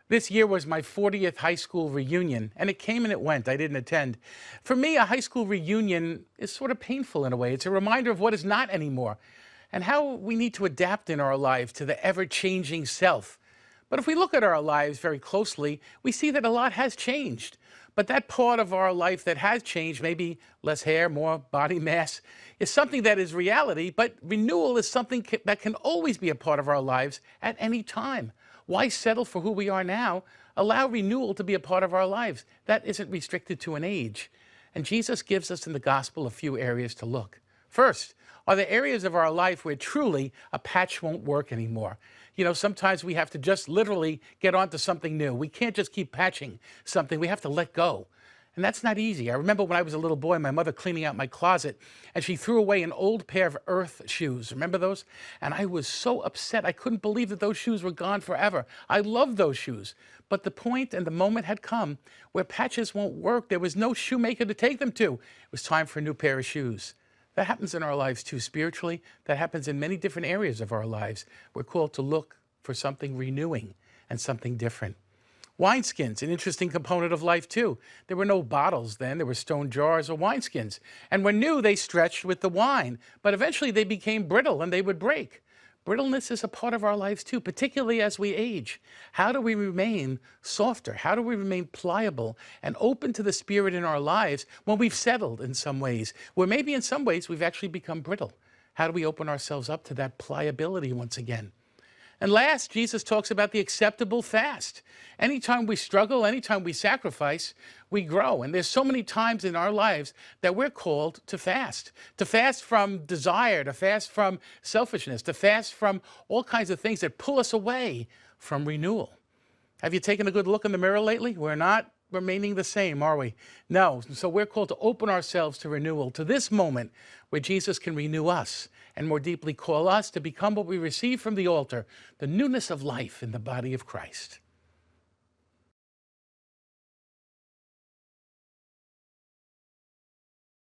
This year was my 40th high school reunion, and it came and it went. I didn't attend. For me, a high school reunion is sort of painful in a way. It's a reminder of what is not anymore and how we need to adapt in our lives to the ever-changing self. But if we look at our lives very closely, we see that a lot has changed. But that part of our life that has changed, maybe less hair, more body mass, is something that is reality, but renewal is something that can always be a part of our lives at any time. Why settle for who we are now? Allow renewal to be a part of our lives. That isn't restricted to an age. And Jesus gives us in the gospel a few areas to look. First, are there areas of our life where truly a patch won't work anymore? You know, sometimes we have to just literally get onto something new. We can't just keep patching something. We have to let go. And that's not easy. I remember when I was a little boy, my mother cleaning out my closet, and she threw away an old pair of Earth shoes. Remember those? And I was so upset. I couldn't believe that those shoes were gone forever. I loved those shoes. But the point and the moment had come where patches won't work. There was no shoemaker to take them to. It was time for a new pair of shoes. That happens in our lives too, spiritually. That happens in many different areas of our lives. We're called to look for something renewing and something different. Wineskins, an interesting component of life too. There were no bottles then, there were stone jars or wineskins. And when new, they stretched with the wine, but eventually they became brittle and they would break. Brittleness is a part of our lives too, particularly as we age. How do we remain softer? How do we remain pliable and open to the Spirit in our lives when we've settled in some ways, where maybe in some ways we've actually become brittle? How do we open ourselves up to that pliability once again? And last, Jesus talks about the acceptable fast. Anytime we struggle, anytime we sacrifice, we grow. And there's so many times in our lives that we're called to fast from desire, to fast from selfishness, to fast from all kinds of things that pull us away from renewal. Have you taken a good look in the mirror lately? We're not remaining the same, are we? No. So we're called to open ourselves to renewal, to this moment where Jesus can renew us and more deeply call us to become what we receive from the altar, the newness of life in the body of Christ.